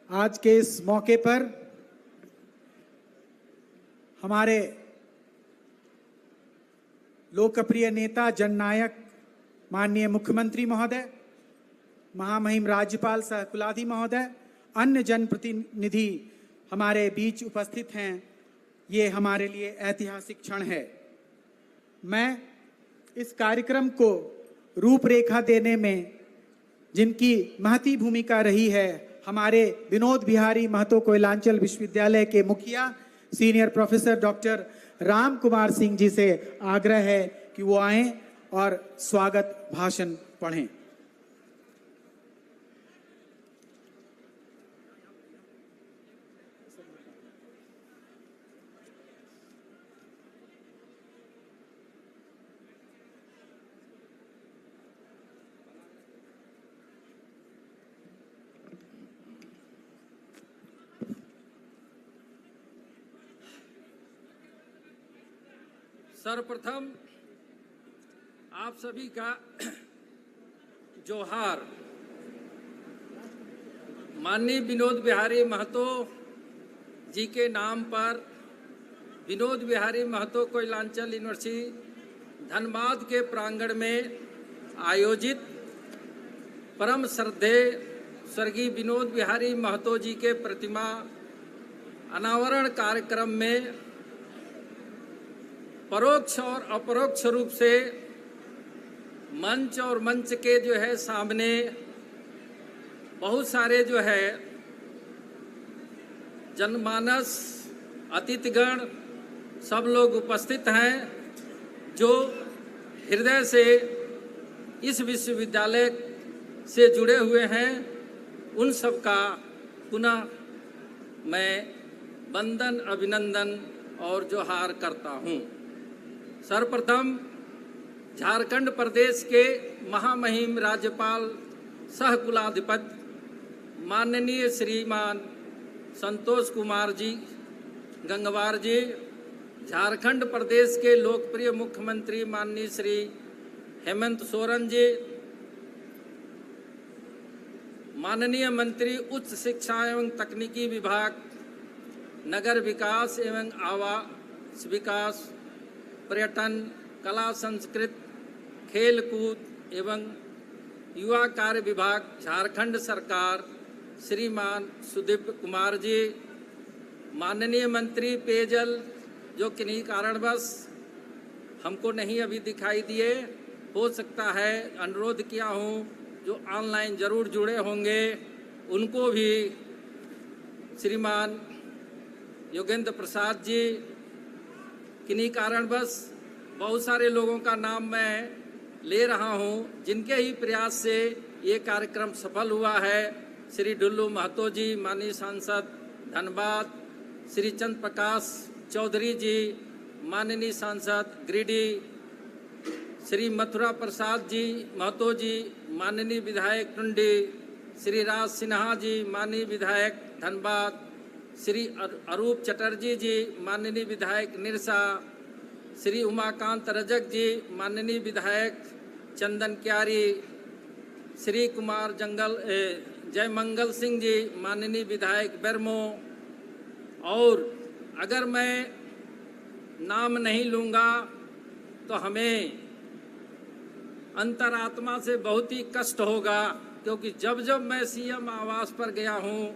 आज के इस मौके पर हमारे लोकप्रिय नेता, जननायक, माननीय मुख्यमंत्री महोदय, महामहिम राज्यपाल सह कुलाधि महोदय, अन्य जनप्रतिनिधि हमारे बीच उपस्थित हैं। ये हमारे लिए ऐतिहासिक क्षण है। मैं इस कार्यक्रम को रूपरेखा देने में जिनकी महती भूमिका रही है, हमारे विनोद बिहारी महतो कोयलांचल विश्वविद्यालय के मुखिया senior professor doctor Ram Kumar Singh ji से आग्रह है कि वो आएं और स्वागत भाषण पढ़ें। सर्वप्रथम आप सभी का जोहार। माननीय विनोद बिहारी महतो जी के नाम पर विनोद बिहारी महतो कोयलांचल यूनिवर्सिटी धनबाद के प्रांगण में आयोजित परम श्रद्धेय स्वर्गीय विनोद बिहारी महतो जी के प्रतिमा अनावरण कार्यक्रम में परोक्ष और अपरोक्ष रूप से मंच और मंच के जो है सामने बहुत सारे जो है जनमानस, अतिथिगण सब लोग उपस्थित हैं जो हृदय से इस विश्वविद्यालय से जुड़े हुए हैं। उन सब का पुनः मैं वंदन, अभिनंदन और जोहार करता हूँ। सर्वप्रथम झारखंड प्रदेश के महामहिम राज्यपाल सह कुलाधिपति माननीय श्रीमान संतोष कुमार जी गंगवार जी, झारखंड प्रदेश के लोकप्रिय मुख्यमंत्री माननीय श्री हेमंत सोरेन जी, माननीय मंत्री उच्च शिक्षा एवं तकनीकी विभाग, नगर विकास एवं आवास विकास, पर्यटन, कला संस्कृति, खेल कूद एवं युवा कार्य विभाग, झारखंड सरकार, श्रीमान सुदीप कुमार जी, माननीय मंत्री पेयजल जो किन्हीं कारणवश हमको नहीं अभी दिखाई दिए, हो सकता है अनुरोध किया हूँ जो ऑनलाइन जरूर जुड़े होंगे उनको भी, श्रीमान योगेंद्र प्रसाद जी, किन्हीं कारणवश बहुत सारे लोगों का नाम मैं ले रहा हूं जिनके ही प्रयास से ये कार्यक्रम सफल हुआ है। श्री डुल्लू महतो जी, माननीय सांसद धनबाद, श्री चंद्र प्रकाश चौधरी जी, माननीय सांसद गिरिडीह, श्री मथुरा प्रसाद जी महतो जी, माननीय विधायक टुंडी, श्री राज सिन्हा जी, माननीय विधायक धनबाद, श्री अरूप चटर्जी जी, माननीय विधायक निरसा, श्री उमाकांत रजक जी, माननीय विधायक चंदन क्यारी, श्री कुमार जयमंगल सिंह जी, माननीय विधायक बेरमो, और अगर मैं नाम नहीं लूँगा तो हमें अंतरात्मा से बहुत ही कष्ट होगा, क्योंकि जब जब मैं सीएम आवास पर गया हूँ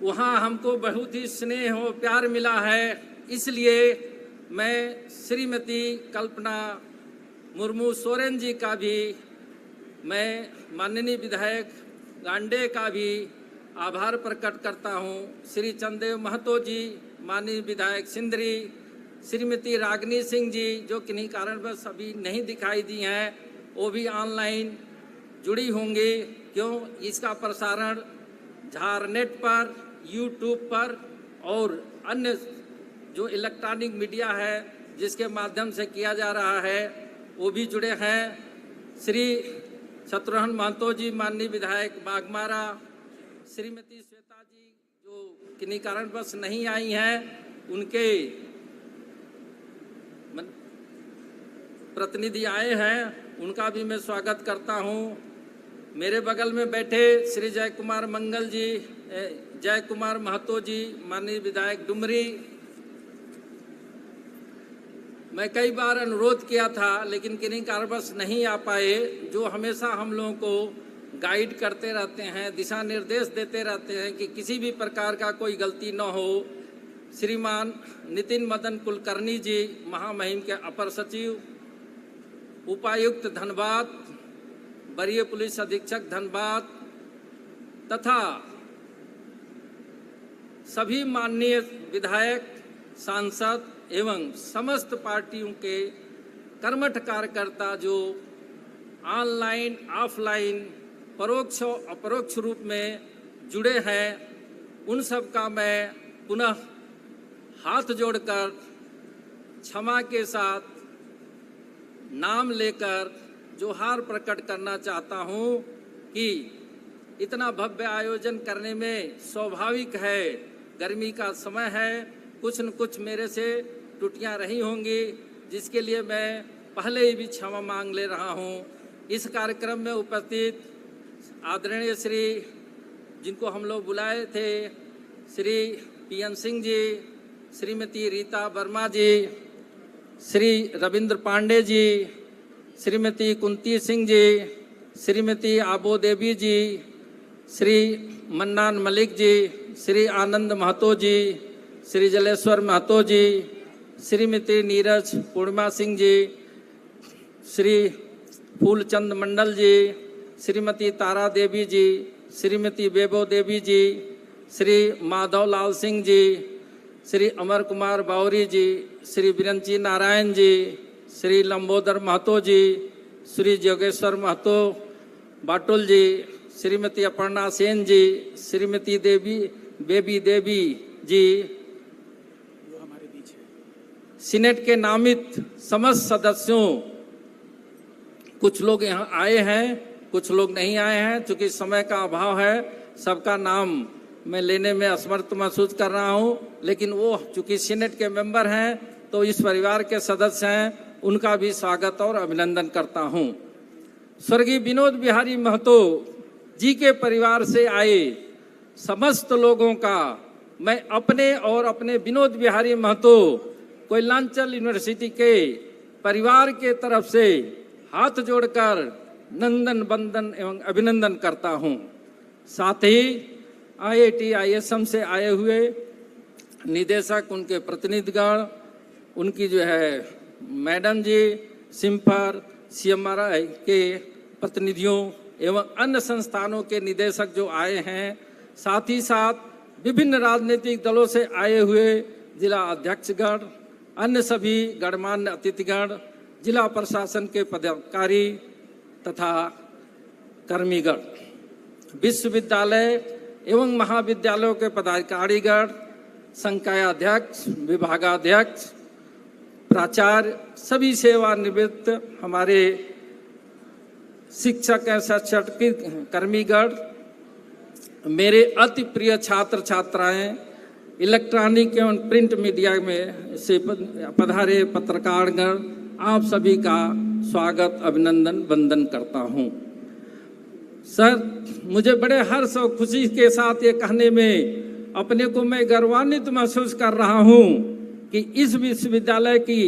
वहाँ हमको बहुत ही स्नेह और प्यार मिला है। इसलिए मैं श्रीमती कल्पना मुर्मू सोरेन जी का भी, मैं माननीय विधायक गांडे का भी आभार प्रकट करता हूँ। श्री चंदेव महतो जी, माननीय विधायक सिंदरी, श्रीमती रागनी सिंह जी जो किन्हीं कारणवश अभी नहीं दिखाई दी हैं, वो भी ऑनलाइन जुड़ी होंगी। क्यों, इसका प्रसारण झारनेट पर, यूट्यूब पर और अन्य जो इलेक्ट्रॉनिक मीडिया है जिसके माध्यम से किया जा रहा है वो भी जुड़े हैं। श्री शत्रुघ्न महतो जी, माननीय विधायक बाघमारा, श्रीमती श्वेता जी जो किन्हीं कारणवश नहीं आई हैं, उनके प्रतिनिधि आए हैं, उनका भी मैं स्वागत करता हूं। मेरे बगल में बैठे श्री जय कुमार मंगल जी, जय कुमार महतो जी, माननीय विधायक डुमरी, मैं कई बार अनुरोध किया था लेकिन किन्हीं कारणवश नहीं आ पाए, जो हमेशा हम लोगों को गाइड करते रहते हैं, दिशा निर्देश देते रहते हैं कि किसी भी प्रकार का कोई गलती न हो। श्रीमान नितिन मदन कुलकर्णी जी, महामहिम के अपर सचिव, उपायुक्त धनबाद, वरीय पुलिस अधीक्षक धनबाद तथा सभी माननीय विधायक, सांसद एवं समस्त पार्टियों के कर्मठ कार्यकर्ता जो ऑनलाइन, ऑफलाइन, परोक्ष और अपरोक्ष रूप में जुड़े हैं, उन सब का मैं पुनः हाथ जोड़कर क्षमा के साथ नाम लेकर जोहार प्रकट करना चाहता हूं कि इतना भव्य आयोजन करने में स्वाभाविक है, गर्मी का समय है, कुछ न कुछ मेरे से त्रुटियां रही होंगी, जिसके लिए मैं पहले ही भी क्षमा मांग ले रहा हूं। इस कार्यक्रम में उपस्थित आदरणीय श्री, जिनको हम लोग बुलाए थे, श्री पीएन सिंह जी, श्रीमती रीता वर्मा जी, श्री रविंद्र पांडे जी, श्रीमती कुंती सिंह जी, श्रीमती आबो देवी जी, श्री मन्नान मलिक जी, श्री आनंद महतो जी, श्री जलेश्वर महतो जी, श्रीमती नीरज पूर्णिमा सिंह जी, श्री फूलचंद मंडल जी, श्रीमती तारा देवी जी, श्रीमती बेबो देवी जी, श्री माधव लाल सिंह जी, श्री अमर कुमार बावरी जी, श्री बिरंची नारायण जी, श्री लंबोदर महतो जी, श्री जोगेश्वर महतो बाटुल जी, श्रीमती अपर्णा सेन जी, श्रीमती बेबी देवी जी, हमारे बीच है। सीनेट के नामित समस्त सदस्यों, कुछ लोग यहाँ आए हैं, कुछ लोग नहीं आए हैं, चूंकि समय का अभाव है, सबका नाम मैं लेने में असमर्थ महसूस कर रहा हूँ, लेकिन वो चूंकि सीनेट के मेंबर हैं तो इस परिवार के सदस्य हैं, उनका भी स्वागत और अभिनंदन करता हूँ। स्वर्गीय विनोद बिहारी महतो जी के परिवार से आए समस्त लोगों का मैं अपने और अपने विनोद बिहारी महतो कोयलांचल यूनिवर्सिटी के परिवार के तरफ से हाथ जोड़कर नंदन बंदन एवं अभिनंदन करता हूं। साथ ही IIT ISM से आए हुए निदेशक, उनके प्रतिनिधिगण, उनकी जो है मैडम जी, सिम्फर, CMRI के प्रतिनिधियों एवं अन्य संस्थानों के निदेशक जो आए हैं, साथ ही साथ विभिन्न राजनीतिक दलों से आए हुए जिला अध्यक्षगण, अन्य सभी गणमान्य अतिथिगण, जिला प्रशासन के पदाधिकारी तथा कर्मीगण, विश्वविद्यालय एवं महाविद्यालयों के पदाधिकारीगण, संकायाध्यक्ष, विभागाध्यक्ष, प्राचार्य, सभी सेवानिवृत्त हमारे शिक्षक एवं शैक्षणिक कर्मीगण, मेरे अति प्रिय छात्र छात्राएं, इलेक्ट्रॉनिक एवं प्रिंट मीडिया में से पधारे पत्रकारगण, आप सभी का स्वागत, अभिनंदन, वंदन करता हूं। सर, मुझे बड़े हर्ष और खुशी के साथ ये कहने में अपने को मैं गर्वान्वित महसूस कर रहा हूं कि इस विश्वविद्यालय की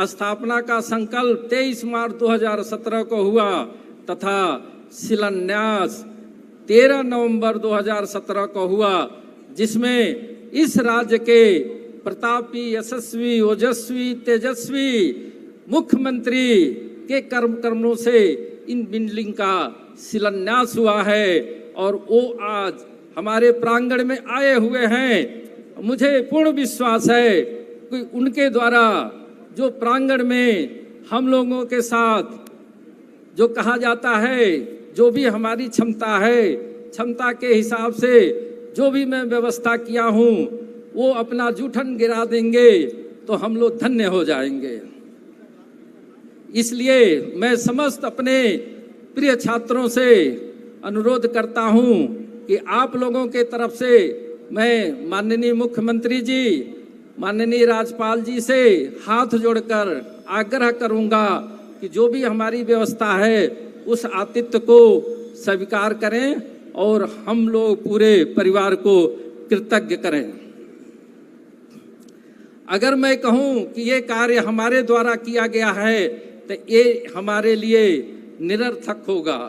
स्थापना का संकल्प 23 मार्च 2017 को हुआ तथा शिलान्यास 13 नवंबर 2017 को हुआ, जिसमें इस राज्य के प्रतापी, यशस्वी, ओजस्वी, तेजस्वी मुख्यमंत्री के कर्मों से इन बिल्डिंग का शिलान्यास हुआ है और वो आज हमारे प्रांगण में आए हुए हैं। मुझे पूर्ण विश्वास है कि उनके द्वारा जो प्रांगण में हम लोगों के साथ जो कहा जाता है, जो भी हमारी क्षमता है, क्षमता के हिसाब से जो भी मैं व्यवस्था किया हूँ वो अपना जूठन गिरा देंगे तो हम लोग धन्य हो जाएंगे। इसलिए मैं समस्त अपने प्रिय छात्रों से अनुरोध करता हूं कि आप लोगों के तरफ से मैं माननीय मुख्यमंत्री जी, माननीय राज्यपाल जी से हाथ जोड़कर आग्रह करूंगा कि जो भी हमारी व्यवस्था है उस आतिथ्य को स्वीकार करें और हम लोग पूरे परिवार को कृतज्ञ करें। अगर मैं कहूं कि ये कार्य हमारे द्वारा किया गया है तो ये हमारे लिए निरर्थक होगा।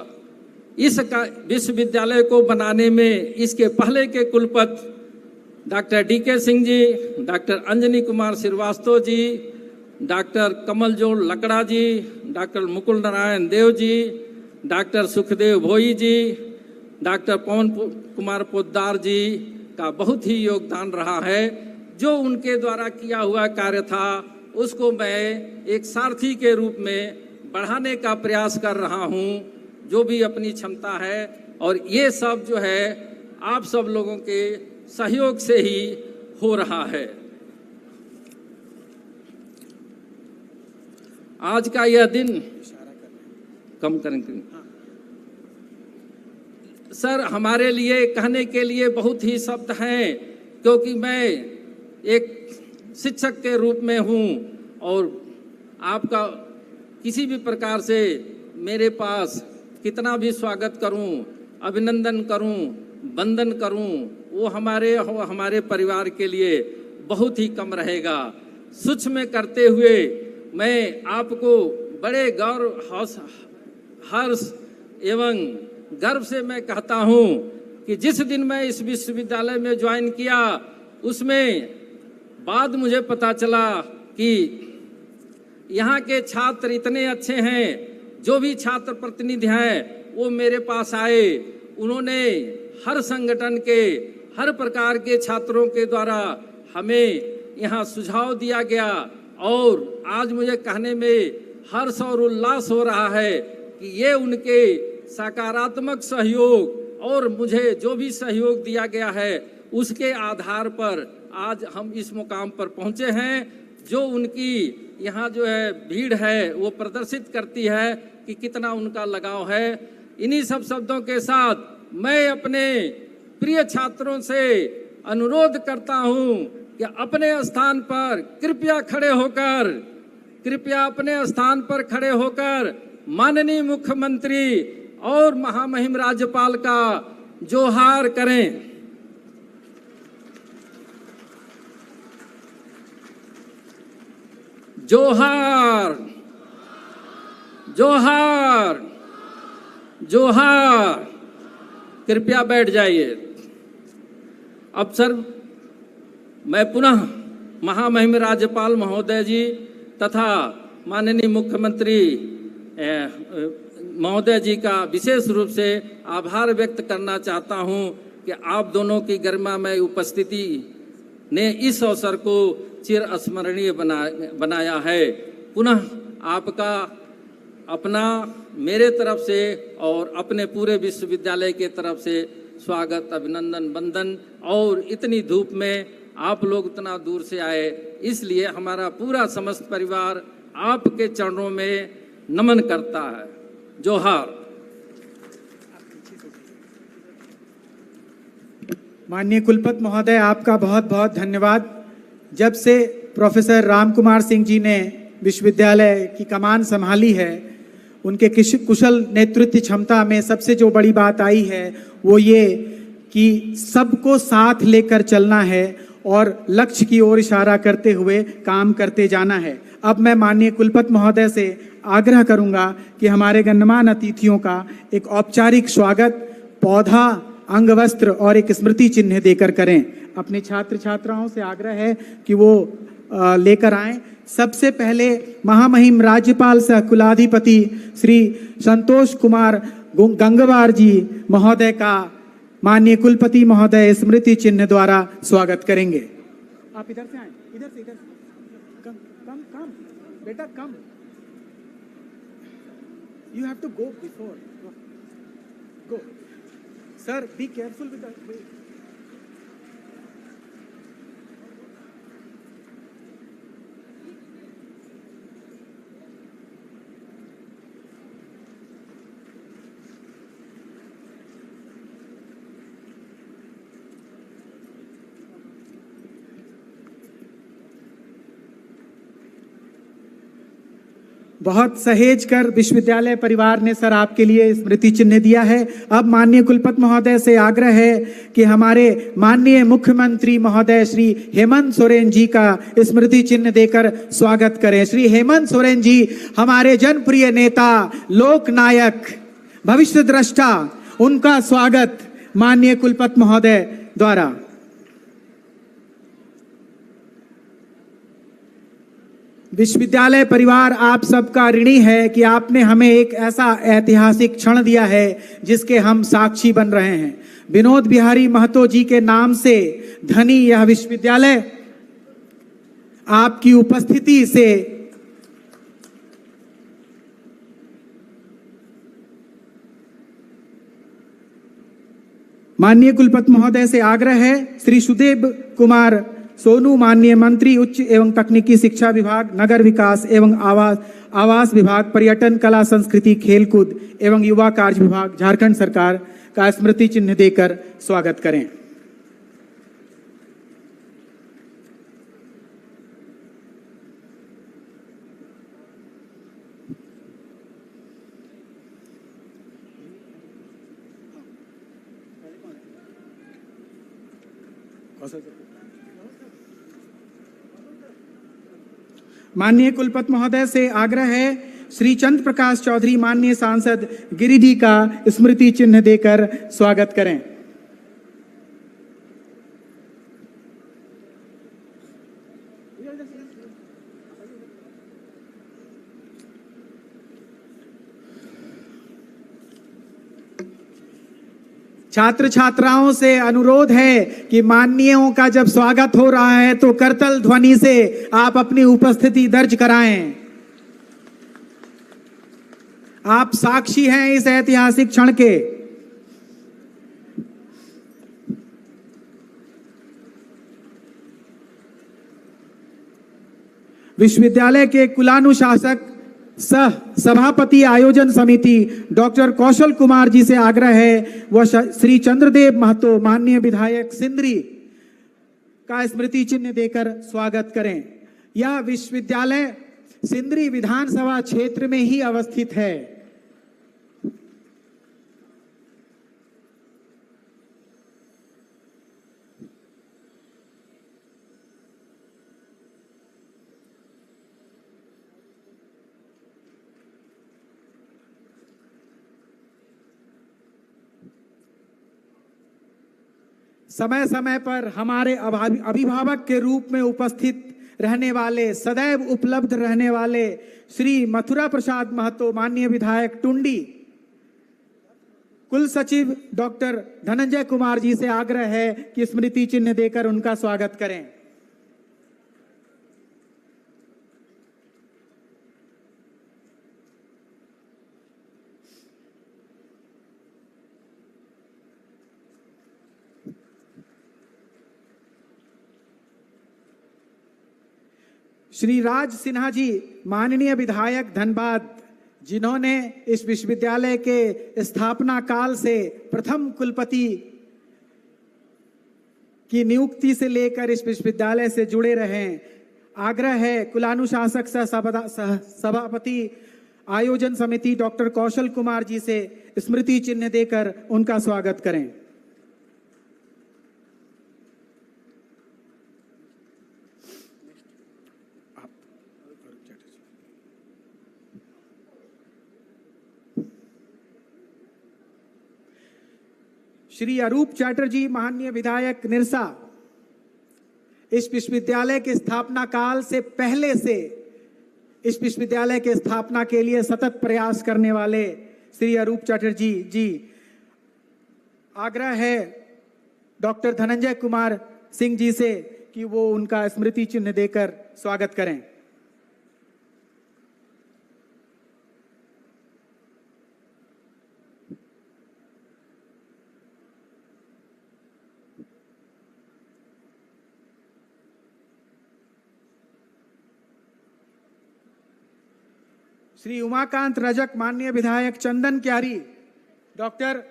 इस विश्वविद्यालय को बनाने में इसके पहले के कुलपति doctor DK Singh ji, doctor Anjani Kumar Srivastava ji, doctor कमलजोड़ लकड़ा जी, डॉक्टर मुकुल नारायण देव जी, डॉक्टर सुखदेव भोई जी, डॉक्टर पवन कुमार पोद्दार जी का बहुत ही योगदान रहा है। जो उनके द्वारा किया हुआ कार्य था उसको मैं एक सारथी के रूप में बढ़ाने का प्रयास कर रहा हूं, जो भी अपनी क्षमता है। और ये सब जो है आप सब लोगों के सहयोग से ही हो रहा है। आज का यह दिन कम करेंगे सर, हमारे लिए कहने के लिए बहुत ही शब्द हैं, क्योंकि मैं एक शिक्षक के रूप में हूं और आपका किसी भी प्रकार से मेरे पास कितना भी स्वागत करूं, अभिनंदन करूं, वंदन करूं, वो हमारे परिवार के लिए बहुत ही कम रहेगा। सूक्ष्म करते हुए मैं आपको बड़े गौरव, हर्ष एवं गर्व से मैं कहता हूं कि जिस दिन मैं इस विश्वविद्यालय में ज्वाइन किया उसमें बाद मुझे पता चला कि यहाँ के छात्र इतने अच्छे हैं। जो भी छात्र प्रतिनिधि हैं वो मेरे पास आए, उन्होंने हर संगठन के हर प्रकार के छात्रों के द्वारा हमें यहाँ सुझाव दिया गया और आज मुझे कहने में हर्ष और उल्लास हो रहा है कि ये उनके सकारात्मक सहयोग और मुझे जो भी सहयोग दिया गया है उसके आधार पर आज हम इस मुकाम पर पहुँचे हैं। जो उनकी यहाँ जो है भीड़ है वो प्रदर्शित करती है कि कितना उनका लगाव है। इन्हीं सब शब्दों के साथ मैं अपने प्रिय छात्रों से अनुरोध करता हूँ कि अपने स्थान पर कृपया अपने स्थान पर खड़े होकर माननीय मुख्यमंत्री और महामहिम राज्यपाल का जोहार करें। जोहार, जोहार, जोहार। कृपया बैठ जाइए। अब सर मैं पुनः महामहिम राज्यपाल महोदय जी तथा माननीय मुख्यमंत्री महोदय जी का विशेष रूप से आभार व्यक्त करना चाहता हूं कि आप दोनों की गरिमामय उपस्थिति ने इस अवसर को चिर स्मरणीय बनाया है। पुनः आपका अपना मेरे तरफ से और अपने पूरे विश्वविद्यालय के तरफ से स्वागत, अभिनंदन, वंदन। और इतनी धूप में आप लोग इतना दूर से आए, इसलिए हमारा पूरा समस्त परिवार आपके चरणों में नमन करता है। जोहार। माननीय कुलपति महोदय, आपका बहुत बहुत धन्यवाद। जब से प्रोफेसर राम कुमार सिंह जी ने विश्वविद्यालय की कमान संभाली है, उनके कुशल नेतृत्व क्षमता में सबसे जो बड़ी बात आई है वो ये कि सबको साथ लेकर चलना है और लक्ष्य की ओर इशारा करते हुए काम करते जाना है। अब मैं माननीय कुलपति महोदय से आग्रह करूंगा कि हमारे गण्यमान्य अतिथियों का एक औपचारिक स्वागत पौधा, अंगवस्त्र और एक स्मृति चिन्ह देकर करें। अपने छात्र छात्राओं से आग्रह है कि वो लेकर आएं। सबसे पहले महामहिम राज्यपाल सह कुलाधिपति श्री संतोष कुमार गंगवार जी महोदय का माननीय कुलपति महोदय स्मृति चिन्ह द्वारा स्वागत करेंगे। आप इधर से आए, इधर से कम कम कम बेटा कम। You have to go before. Go. Sir, be careful with the. बहुत सहेज कर विश्वविद्यालय परिवार ने सर आपके लिए स्मृति चिन्ह दिया है। अब माननीय कुलपति महोदय से आग्रह है कि हमारे माननीय मुख्यमंत्री महोदय श्री हेमंत सोरेन जी का स्मृति चिन्ह देकर स्वागत करें। श्री हेमंत सोरेन जी हमारे जनप्रिय नेता, लोक नायक, भविष्य द्रष्टा, उनका स्वागत माननीय कुलपति महोदय द्वारा। विश्वविद्यालय परिवार आप सबका ऋणी है कि आपने हमें एक ऐसा ऐतिहासिक क्षण दिया है जिसके हम साक्षी बन रहे हैं। विनोद बिहारी महतो जी के नाम से धनी यह विश्वविद्यालय आपकी उपस्थिति से माननीय कुलपति महोदय से आग्रह है, श्री सुदेव कुमार सोनू माननीय मंत्री उच्च एवं तकनीकी शिक्षा विभाग, नगर विकास एवं आवास विभाग, पर्यटन, कला संस्कृति, खेलकूद एवं युवा कार्य विभाग, झारखंड सरकार का स्मृति चिन्ह देकर स्वागत करें। माननीय कुलपति महोदय से आग्रह है, श्री चंद्र प्रकाश चौधरी माननीय सांसद गिरिडीह का स्मृति चिन्ह देकर स्वागत करें। छात्र छात्राओं से अनुरोध है कि माननीयों का जब स्वागत हो रहा है तो करतल ध्वनि से आप अपनी उपस्थिति दर्ज कराएं। आप साक्षी हैं इस ऐतिहासिक क्षण के। विश्वविद्यालय के कुलानुशासक सह सभापति आयोजन समिति डॉक्टर कौशल कुमार जी से आग्रह है, वह श्री चंद्रदेव महतो माननीय विधायक सिंदरी का स्मृति चिन्ह देकर स्वागत करें। यह विश्वविद्यालय सिंदरी विधानसभा क्षेत्र में ही अवस्थित है। समय समय पर हमारे अभिभावक के रूप में उपस्थित रहने वाले, सदैव उपलब्ध रहने वाले श्री मथुरा प्रसाद महतो माननीय विधायक टुंडी, कुल सचिव डॉक्टर धनंजय कुमार जी से आग्रह है कि स्मृति चिन्ह देकर उनका स्वागत करें। श्री राज सिन्हा जी माननीय विधायक धनबाद, जिन्होंने इस विश्वविद्यालय के स्थापना काल से प्रथम कुलपति की नियुक्ति से लेकर इस विश्वविद्यालय से जुड़े रहे। आग्रह है कुलानुशासक सह सभापति आयोजन समिति डॉक्टर कौशल कुमार जी से स्मृति चिन्ह देकर उनका स्वागत करें। श्री अरूप चैटर्जी माननीय विधायक निरसा, इस विश्वविद्यालय के स्थापना काल से पहले से इस विश्वविद्यालय के स्थापना के लिए सतत प्रयास करने वाले श्री अरूप चैटर्जी जी, आग्रह है डॉक्टर धनंजय कुमार सिंह जी से कि वो उनका स्मृति चिन्ह देकर स्वागत करें। श्री उमाकांत रजक माननीय विधायक चंदन क्यारी, डॉक्टर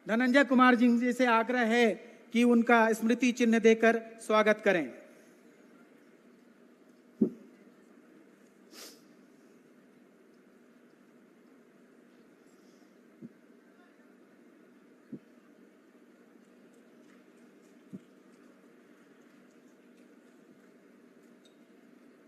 धनंजय कुमार जी से आग्रह है कि उनका स्मृति चिन्ह देकर स्वागत करें।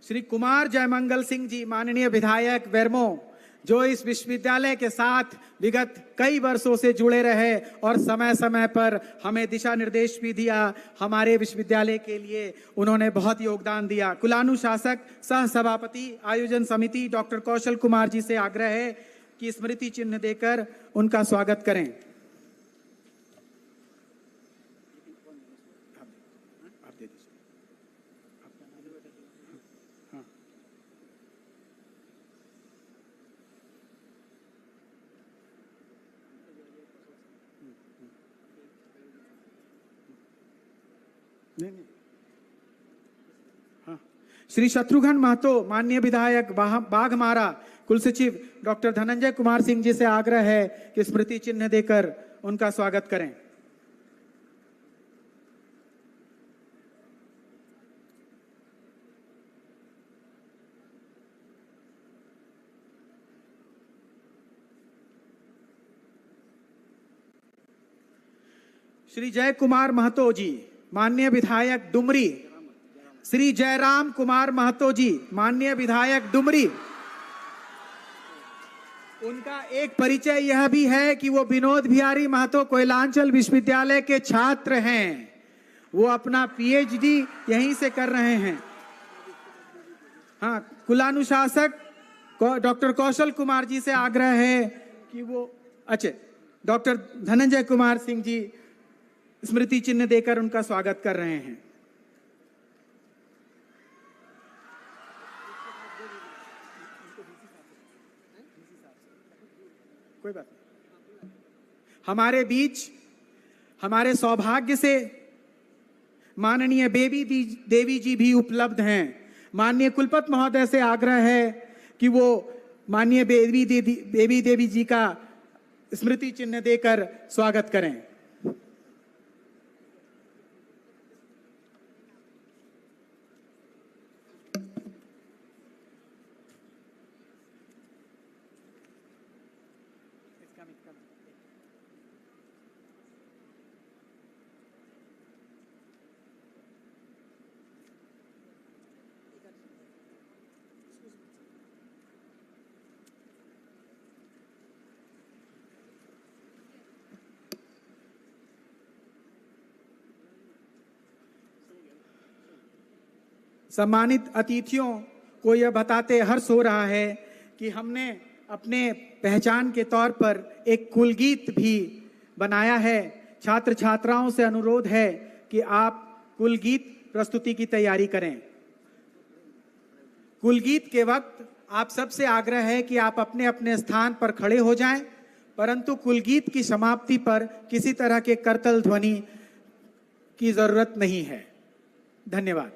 श्री कुमार जयमंगल सिंह जी, माननीय विधायक बेरमो, जो इस विश्वविद्यालय के साथ विगत कई वर्षों से जुड़े रहे और समय समय पर हमें दिशा निर्देश भी दिया। हमारे विश्वविद्यालय के लिए उन्होंने बहुत योगदान दिया। कुलानुशासक सह सभापति आयोजन समिति डॉक्टर कौशल कुमार जी से आग्रह है कि स्मृति चिन्ह देकर उनका स्वागत करें। हाँ। श्री शत्रुघ्न महतो, माननीय विधायक बाघमारा, कुल सचिव डॉक्टर धनंजय कुमार सिंह जी से आग्रह है कि स्मृति चिन्ह देकर उनका स्वागत करें। श्री जय कुमार महतो जी, माननीय विधायक डुमरी, श्री जयराम कुमार महतो जी, माननीय विधायक डुमरी। उनका एक परिचय यह भी है कि वो विनोद बिहारी महतो कोयलांचल विश्वविद्यालय के छात्र हैं। वो अपना पीएचडी यहीं से कर रहे हैं। हाँ, कुलानुशासक डॉक्टर कौशल कुमार जी से आग्रह है कि वो डॉक्टर धनंजय कुमार सिंह जी स्मृति चिन्ह देकर उनका स्वागत कर रहे हैं। कोई बात नहीं। हमारे बीच हमारे सौभाग्य से माननीय बेबी देवी जी भी उपलब्ध हैं। माननीय कुलपति महोदय से आग्रह है कि वो माननीय बेबी देवी जी का स्मृति चिन्ह देकर स्वागत करें। सम्मानित अतिथियों को यह बताते हर्ष हो रहा है कि हमने अपने पहचान के तौर पर एक कुलगीत भी बनाया है। छात्र छात्राओं से अनुरोध है कि आप कुलगीत प्रस्तुति की तैयारी करें। कुलगीत के वक्त आप सबसे आग्रह है कि आप अपने अपने स्थान पर खड़े हो जाएं, परंतु कुलगीत की समाप्ति पर किसी तरह के करतल ध्वनि की जरूरत नहीं है। धन्यवाद।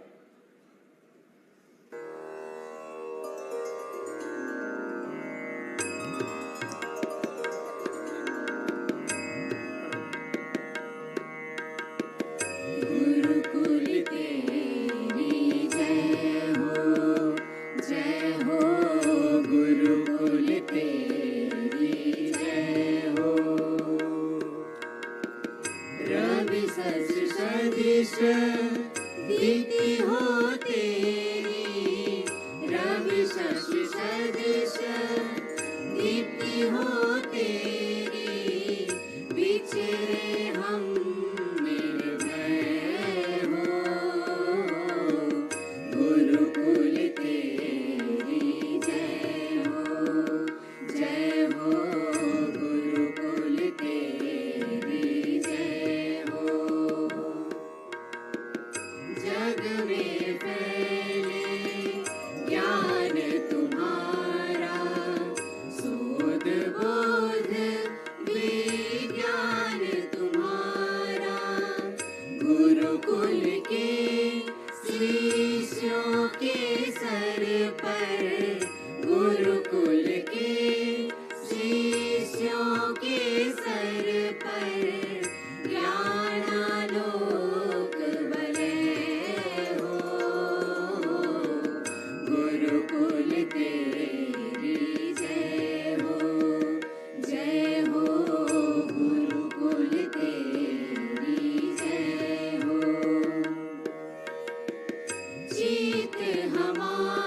जीत हमारी।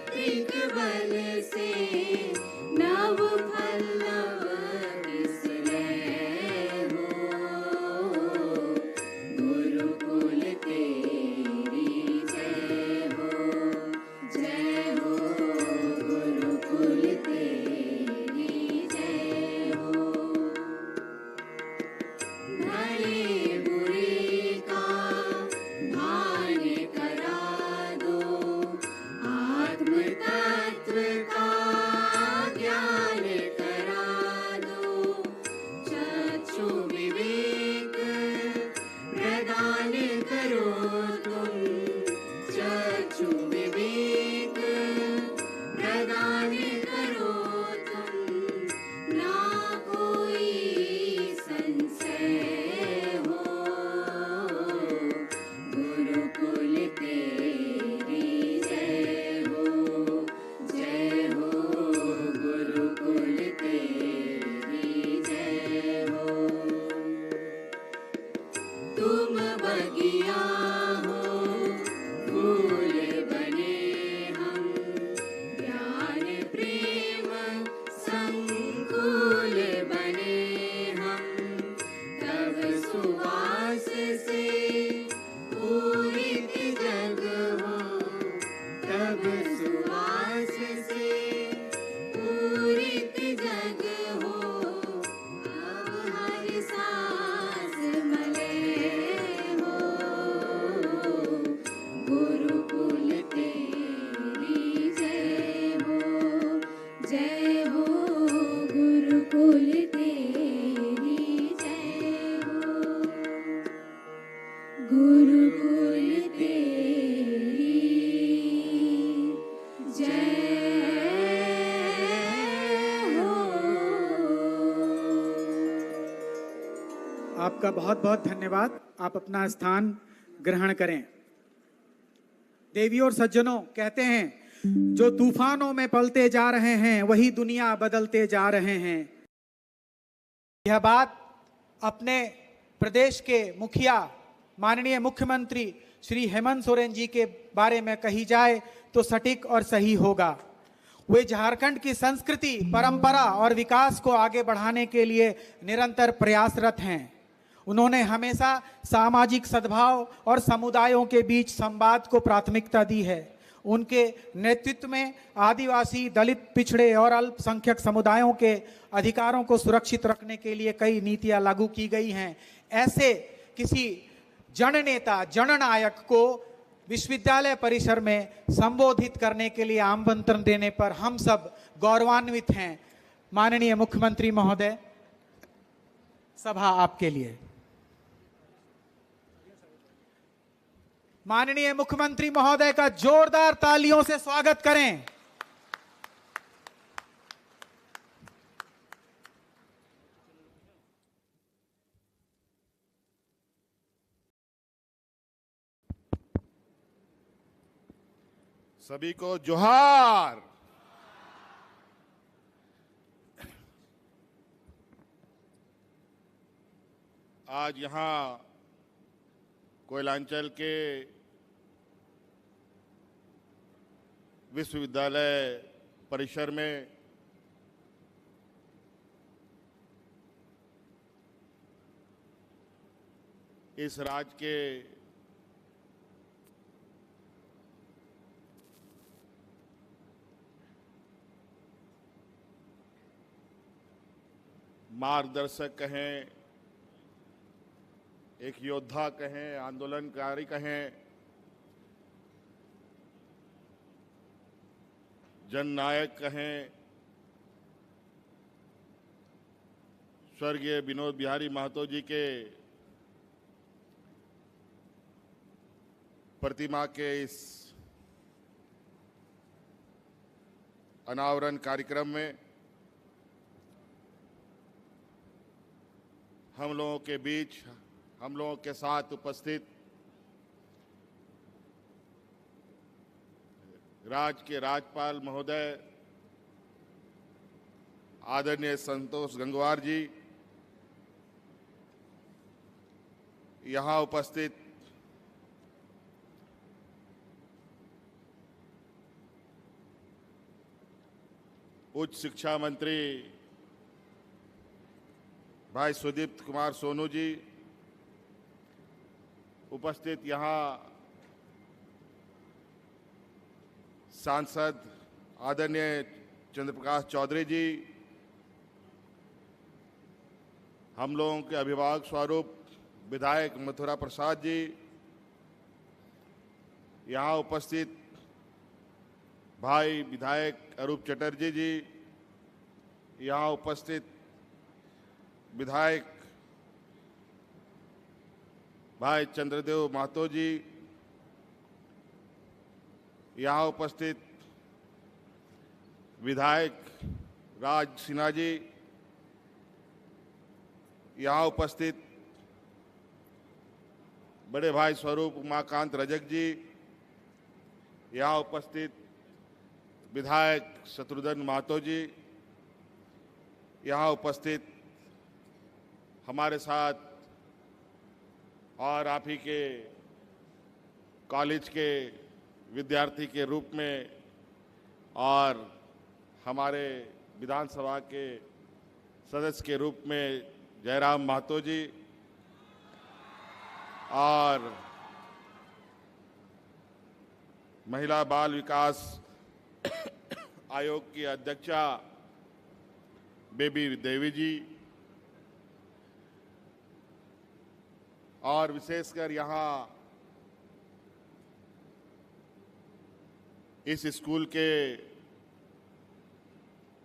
पैतृक बल से नव फल नव किसने हो गुरुकुल तेरी जय हो गुरुकुल तेरी जय हो भले बुरे का भान करा दो आत्म तत्व का ज्ञान करा दो चक्षु विवेक प्रदान करो तुम चक्षु विवेक प्रदान करो तुम ना कोई संशय हो गुरुकुल तेरी जय हो गुरुकुल तेरी जय हो तुम बगिया हो फूल बने हम ज्ञान प्रेम संकुल बने हम तब सुवास से पूरित जग हो तब सुवास से पूरित जग हो अब हर सांस मले हो गुरुकुल तेरी जय हो गुरुकुल तेरी जय हो गुरुकुल तेरी जय हो आपका बहुत बहुत धन्यवाद। आप अपना स्थान ग्रहण करें। देवियों और सज्जनों, कहते हैं जो तूफानों में पलते जा रहे हैं वही दुनिया बदलते जा रहे हैं। यह बात अपने प्रदेश के मुखिया माननीय मुख्यमंत्री श्री हेमंत सोरेन जी के बारे में कही जाए तो सटीक और सही होगा। वे झारखंड की संस्कृति, परंपरा और विकास को आगे बढ़ाने के लिए निरंतर प्रयासरत हैं। उन्होंने हमेशा सामाजिक सद्भाव और समुदायों के बीच संवाद को प्राथमिकता दी है। उनके नेतृत्व में आदिवासी, दलित, पिछड़े और अल्पसंख्यक समुदायों के अधिकारों को सुरक्षित रखने के लिए कई नीतियां लागू की गई हैं। ऐसे किसी जननेता, जननायक को विश्वविद्यालय परिसर में संबोधित करने के लिए आमंत्रण देने पर हम सब गौरवान्वित हैं। माननीय मुख्यमंत्री महोदय, सभा आपके लिए। माननीय मुख्यमंत्री महोदय का जोरदार तालियों से स्वागत करें। सभी को जोहार। आज यहां कोयलांचल के विश्वविद्यालय परिसर में इस राज्य के मार्गदर्शक कहें, एक योद्धा कहें, आंदोलनकारी कहें, जननायक कहें, स्वर्गीय विनोद बिहारी महतो जी के प्रतिमा के इस अनावरण कार्यक्रम में हम लोगों के बीच, हम लोगों के साथ उपस्थित राज्य के राज्यपाल महोदय आदरणीय संतोष गंगवार जी, यहाँ उपस्थित उच्च शिक्षा मंत्री भाई सुदीप्त कुमार सोनू जी, उपस्थित यहाँ सांसद आदरणीय चंद्रप्रकाश चौधरी जी, हम लोगों के अभिभावक स्वरूप विधायक मथुरा प्रसाद जी, यहाँ उपस्थित भाई विधायक अरूप चटर्जी जी, यहाँ उपस्थित विधायक भाई चंद्रदेव महतो जी, यहाँ उपस्थित विधायक राज सिन्हा जी, यहाँ उपस्थित बड़े भाई स्वरूप उमाकांत रजक जी, यहाँ उपस्थित विधायक शत्रुघ्न महतो जी, यहाँ उपस्थित हमारे साथ और आप ही के कॉलेज के विद्यार्थी के रूप में और हमारे विधानसभा के सदस्य के रूप में जयराम महतो जी और महिला बाल विकास आयोग की अध्यक्षा बेबी देवी जी और विशेषकर यहाँ इस स्कूल के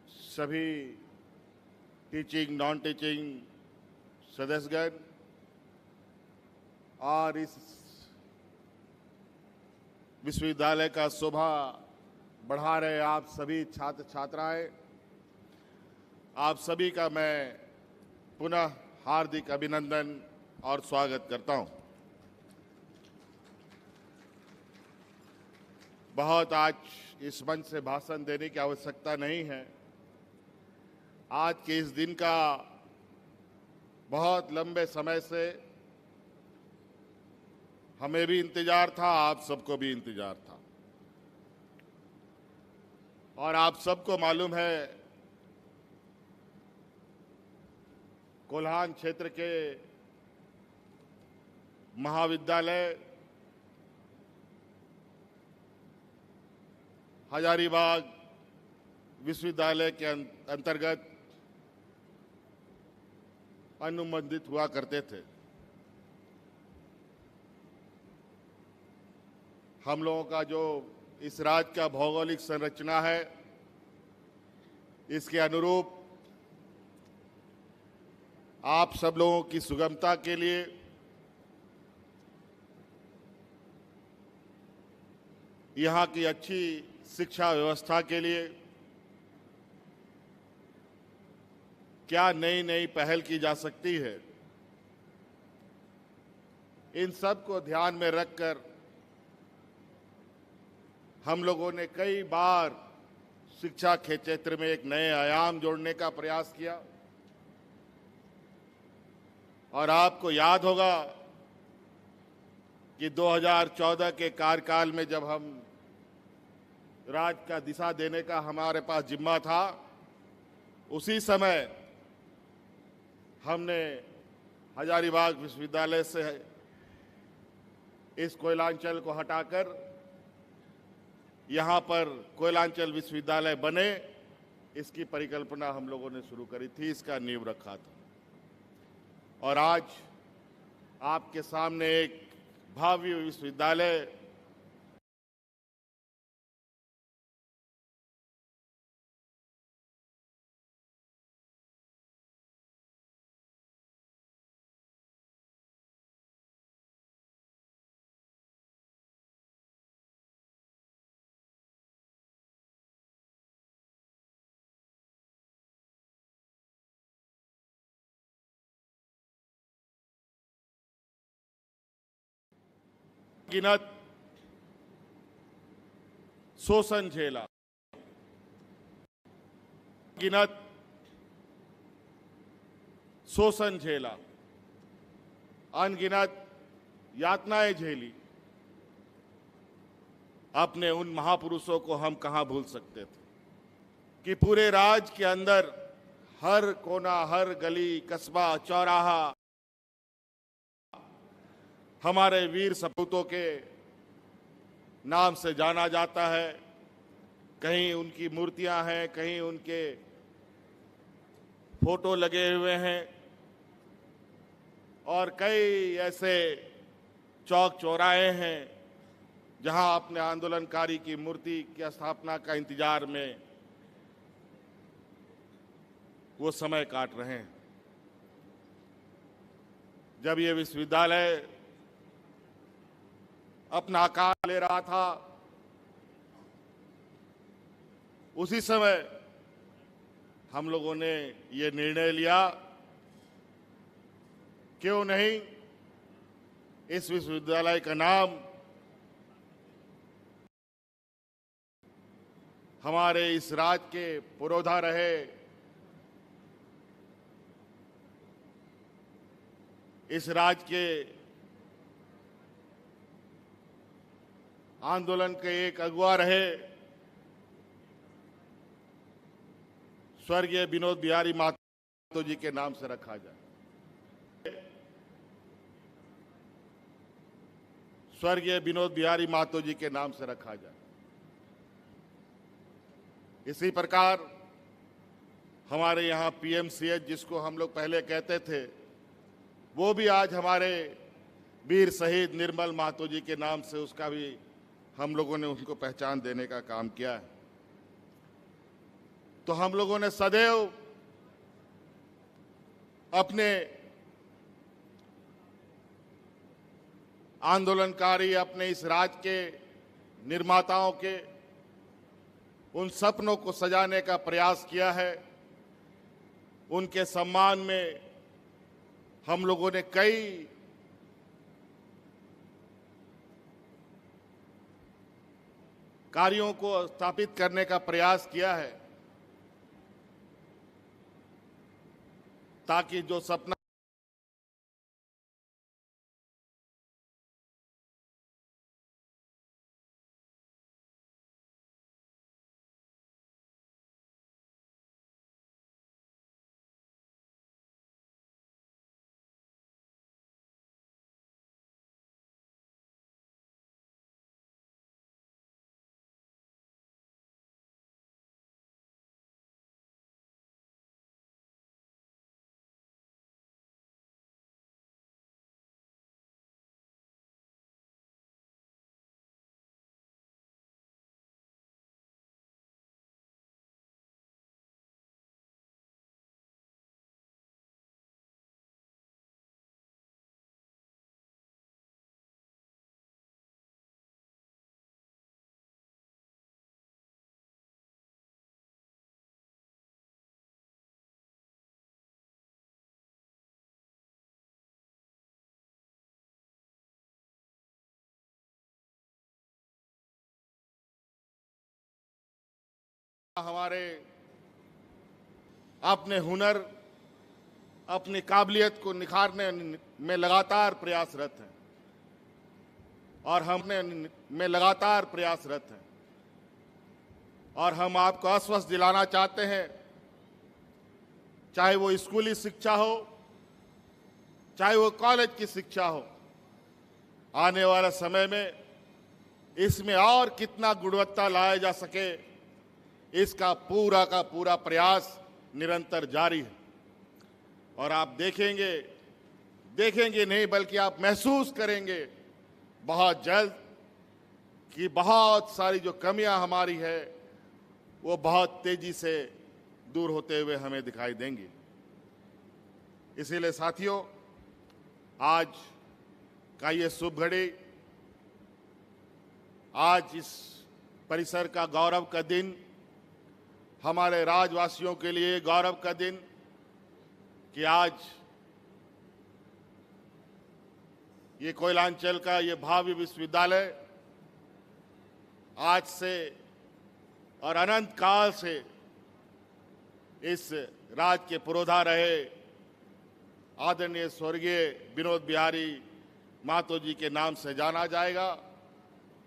सभी टीचिंग नॉन टीचिंग सदस्यगण और इस विश्वविद्यालय का शोभा बढ़ा रहे आप सभी छात्र छात्राएं, आप सभी का मैं पुनः हार्दिक अभिनंदन और स्वागत करता हूं। बहुत आज इस मंच से भाषण देने की आवश्यकता नहीं है। आज के इस दिन का बहुत लंबे समय से हमें भी इंतजार था, आप सबको भी इंतजार था और आप सबको मालूम है कोल्हान क्षेत्र के महाविद्यालय हजारीबाग विश्वविद्यालय के अंतर्गत अनुबंधित हुआ करते थे। हम लोगों का जो इस राज्य का भौगोलिक संरचना है, इसके अनुरूप आप सब लोगों की सुगमता के लिए यहाँ की अच्छी शिक्षा व्यवस्था के लिए क्या नई नई पहल की जा सकती है, इन सब को ध्यान में रखकर हम लोगों ने कई बार शिक्षा के क्षेत्र में एक नए आयाम जोड़ने का प्रयास किया। और आपको याद होगा कि 2014 के कार्यकाल में जब हम राज्य का दिशा देने का हमारे पास जिम्मा था, उसी समय हमने हजारीबाग विश्वविद्यालय से इस कोयलांचल को हटाकर यहाँ पर कोयलांचल विश्वविद्यालय बने, इसकी परिकल्पना हम लोगों ने शुरू करी थी, इसका नींव रखा था। और आज आपके सामने एक भव्य विश्वविद्यालय गिनत शोषण झेला, गिनत शोषण झेला, अनगिनत यातनाएं झेली। अपने उन महापुरुषों को हम कहां भूल सकते थे। कि पूरे राज्य के अंदर हर कोना, हर गली, कस्बा, चौराहा हमारे वीर सपूतों के नाम से जाना जाता है। कहीं उनकी मूर्तियां हैं, कहीं उनके फोटो लगे हुए हैं और कई ऐसे चौक चौराहे हैं जहां अपने आंदोलनकारी की मूर्ति की स्थापना का इंतजार में वो समय काट रहे हैं। जब ये विश्वविद्यालय अपना आकार ले रहा था, उसी समय हम लोगों ने ये निर्णय लिया, क्यों नहीं इस विश्वविद्यालय का नाम हमारे इस राज्य के पुरोधा रहे, इस राज्य के आंदोलन के एक अगुवा रहे स्वर्गीय विनोद बिहारी महतो जी के नाम से रखा जाए। स्वर्गीय विनोद बिहारी महतो जी के नाम से रखा जाए। इसी प्रकार हमारे यहाँ पीएमसीएच, जिसको हम लोग पहले कहते थे, वो भी आज हमारे वीर शहीद निर्मल महतो जी के नाम से उसका भी हम लोगों ने उनको पहचान देने का काम किया है। तो हम लोगों ने सदैव अपने आंदोलनकारी, अपने इस राज्य के निर्माताओं के उन सपनों को सजाने का प्रयास किया है। उनके सम्मान में हम लोगों ने कई कार्यों को स्थापित करने का प्रयास किया है, ताकि जो सपना हमारे अपने हुनर, अपनी काबिलियत को निखारने में लगातार प्रयासरत हैं और हमने में लगातार प्रयासरत हैं। और हम आपको आश्वस्त दिलाना चाहते हैं, चाहे वो स्कूली शिक्षा हो, चाहे वो कॉलेज की शिक्षा हो, आने वाले समय में इसमें और कितना गुणवत्ता लाया जा सके, इसका पूरा का पूरा प्रयास निरंतर जारी है। और आप देखेंगे नहीं बल्कि आप महसूस करेंगे बहुत जल्द कि बहुत सारी जो कमियां हमारी है वो बहुत तेजी से दूर होते हुए हमें दिखाई देंगी। इसीलिए साथियों, आज का ये शुभ घड़ी, आज इस परिसर का गौरव का दिन, हमारे राज्यवासियों के लिए गौरव का दिन कि आज ये कोयलांचल का ये भावी विश्वविद्यालय आज से और अनंत काल से इस राज्य के पुरोधा रहे आदरणीय स्वर्गीय विनोद बिहारी महतो जी के नाम से जाना जाएगा।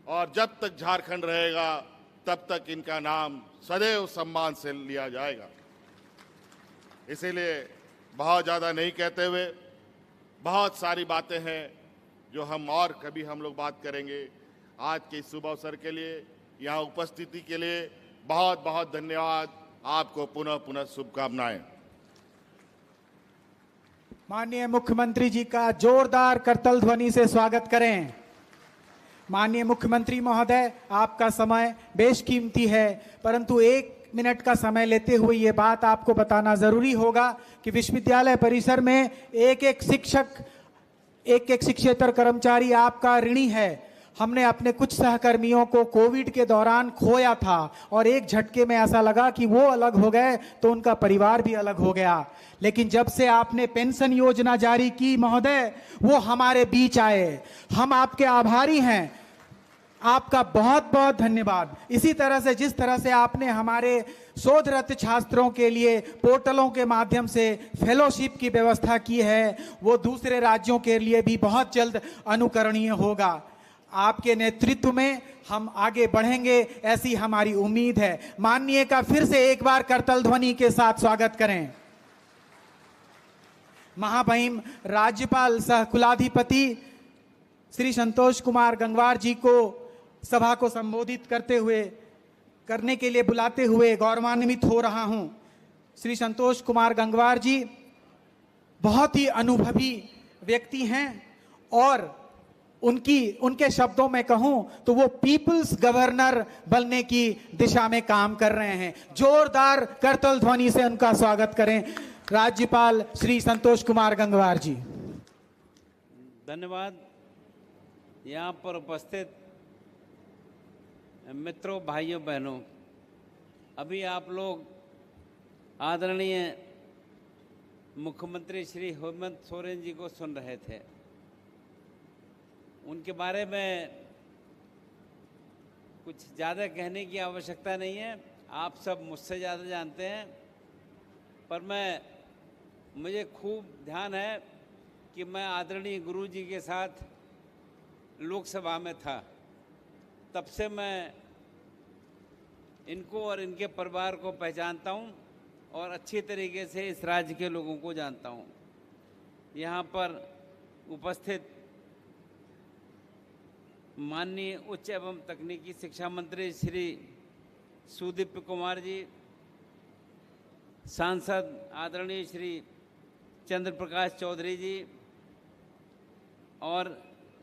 और जब तक झारखंड रहेगा तब तक इनका नाम सदैव सम्मान से लिया जाएगा। इसीलिए बहुत ज़्यादा नहीं कहते हुए, बहुत सारी बातें हैं जो हम और कभी हम लोग बात करेंगे। आज के इस शुभ अवसर के लिए, यहाँ उपस्थिति के लिए बहुत बहुत धन्यवाद। आपको पुनः पुनः शुभकामनाएं। माननीय मुख्यमंत्री जी का जोरदार करतल ध्वनि से स्वागत करें। माननीय मुख्यमंत्री महोदय, आपका समय बेशकीमती है, परंतु 1 मिनट का समय लेते हुए ये बात आपको बताना जरूरी होगा कि विश्वविद्यालय परिसर में एक एक शिक्षेतर कर्मचारी आपका ऋणी है। हमने अपने कुछ सहकर्मियों को कोविड के दौरान खोया था और एक झटके में ऐसा लगा कि वो अलग हो गए तो उनका परिवार भी अलग हो गया। लेकिन जब से आपने पेंशन योजना जारी की महोदय, वो हमारे बीच आए। हम आपके आभारी हैं, आपका बहुत बहुत धन्यवाद। इसी तरह से जिस तरह से आपने हमारे शोधरत छात्रों के लिए पोर्टलों के माध्यम से फेलोशिप की व्यवस्था की है, वो दूसरे राज्यों के लिए भी बहुत जल्द अनुकरणीय होगा। आपके नेतृत्व में हम आगे बढ़ेंगे, ऐसी हमारी उम्मीद है। माननीय का फिर से एक बार करतल ध्वनि के साथ स्वागत करें। महामहिम राज्यपाल सह कुलाधिपति श्री संतोष कुमार गंगवार जी को सभा को संबोधित करने के लिए बुलाते हुए गौरवान्वित हो रहा हूं। श्री संतोष कुमार गंगवार जी बहुत ही अनुभवी व्यक्ति हैं और उनके शब्दों में कहूं तो वो पीपल्स गवर्नर बनने की दिशा में काम कर रहे हैं। जोरदार करतल ध्वनि से उनका स्वागत करें, राज्यपाल श्री संतोष कुमार गंगवार जी। धन्यवाद। यहाँ पर उपस्थित मित्रों, भाइयों, बहनों, अभी आप लोग आदरणीय मुख्यमंत्री श्री हेमंत सोरेन जी को सुन रहे थे। उनके बारे में कुछ ज़्यादा कहने की आवश्यकता नहीं है, आप सब मुझसे ज़्यादा जानते हैं। पर मुझे खूब ध्यान है कि मैं आदरणीय गुरु जी के साथ लोकसभा में था, तब से मैं इनको और इनके परिवार को पहचानता हूं और अच्छी तरीके से इस राज्य के लोगों को जानता हूं। यहाँ पर उपस्थित माननीय उच्च एवं तकनीकी शिक्षा मंत्री श्री सुदीप कुमार जी, सांसद आदरणीय श्री चंद्र प्रकाश चौधरी जी और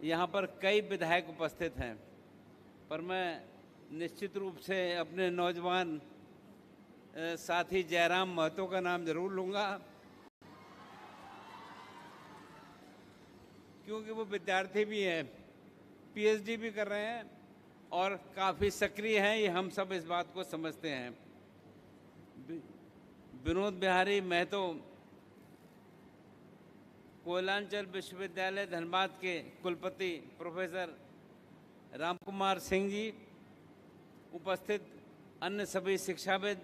यहाँ पर कई विधायक उपस्थित हैं। पर मैं निश्चित रूप से अपने नौजवान साथी जयराम महतो का नाम जरूर लूँगा, क्योंकि वो विद्यार्थी भी हैं, पीएचडी भी कर रहे हैं और काफ़ी सक्रिय हैं। ये हम सब इस बात को समझते हैं। विनोद बिहारी महतो कोयलांचल विश्वविद्यालय धनबाद के कुलपति प्रोफेसर रामकुमार सिंह जी, उपस्थित अन्य सभी शिक्षाविद,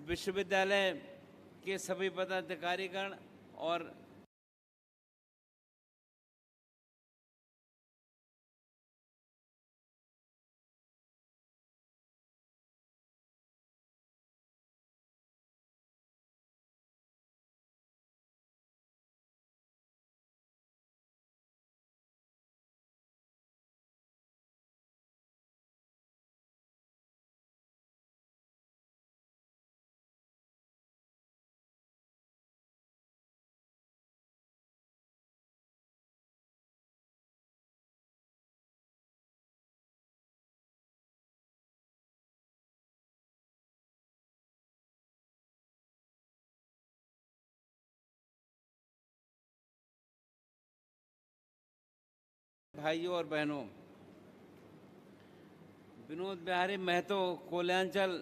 विश्वविद्यालय के सभी पदाधिकारीगण और भाइयों और बहनों, विनोद बिहारी महतो कोयलांचल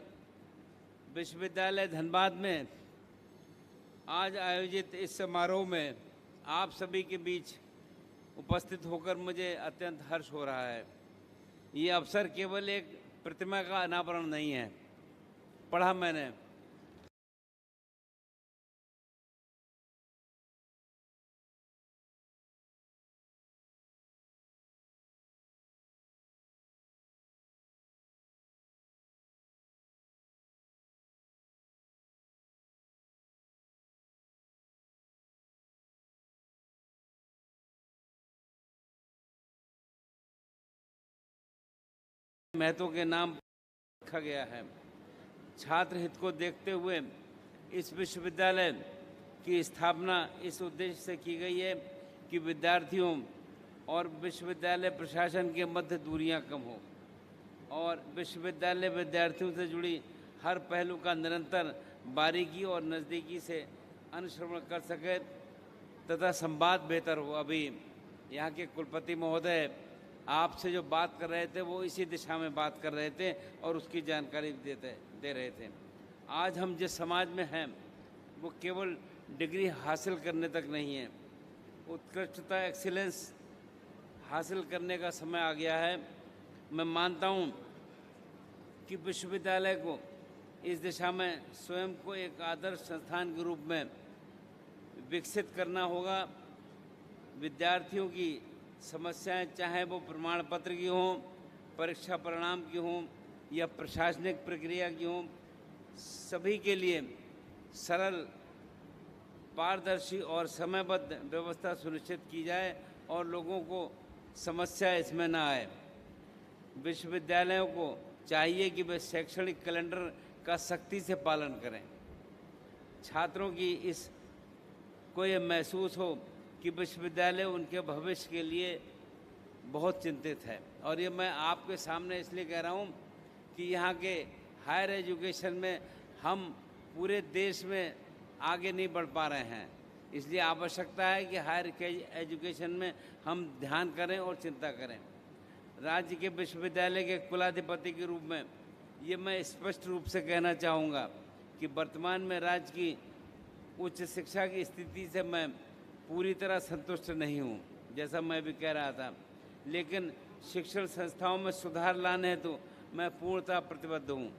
विश्वविद्यालय धनबाद में आज आयोजित इस समारोह में आप सभी के बीच उपस्थित होकर मुझे अत्यंत हर्ष हो रहा है। ये अवसर केवल एक प्रतिमा का अनावरण नहीं है। पढ़ा मैंने महतो के नाम रखा गया है। छात्र हित को देखते हुए इस विश्वविद्यालय की स्थापना इस उद्देश्य से की गई है कि विद्यार्थियों और विश्वविद्यालय प्रशासन के मध्य दूरियां कम हो और विश्वविद्यालय विद्यार्थियों से जुड़ी हर पहलू का निरंतर बारीकी और नज़दीकी से अनुश्रवण कर सके तथा संवाद बेहतर हो। अभी यहाँ के कुलपति महोदय आपसे जो बात कर रहे थे वो इसी दिशा में बात कर रहे थे और उसकी जानकारी दे रहे थे। आज हम जिस समाज में हैं वो केवल डिग्री हासिल करने तक नहीं है, उत्कृष्टता एक्सीलेंस हासिल करने का समय आ गया है। मैं मानता हूँ कि विश्वविद्यालय को इस दिशा में स्वयं को एक आदर्श संस्थान के रूप में विकसित करना होगा। विद्यार्थियों की समस्याएं चाहे वो प्रमाण पत्र की हों, परीक्षा परिणाम की हों या प्रशासनिक प्रक्रिया की हों, सभी के लिए सरल, पारदर्शी और समयबद्ध व्यवस्था सुनिश्चित की जाए और लोगों को समस्या इसमें न आए। विश्वविद्यालयों को चाहिए कि वे शैक्षणिक कैलेंडर का सख्ती से पालन करें। छात्रों की इस को ये महसूस हो कि विश्वविद्यालय उनके भविष्य के लिए बहुत चिंतित है। और ये मैं आपके सामने इसलिए कह रहा हूँ कि यहाँ के हायर एजुकेशन में हम पूरे देश में आगे नहीं बढ़ पा रहे हैं, इसलिए आवश्यकता है कि हायर एजुकेशन में हम ध्यान करें और चिंता करें। राज्य के विश्वविद्यालय के कुलाधिपति के रूप में ये मैं स्पष्ट रूप से कहना चाहूँगा कि वर्तमान में राज्य की उच्च शिक्षा की स्थिति से मैं पूरी तरह संतुष्ट नहीं हूँ, जैसा मैं भी कह रहा था, लेकिन शिक्षण संस्थाओं में सुधार लाने हेतु मैं पूर्णतः प्रतिबद्ध हूँ।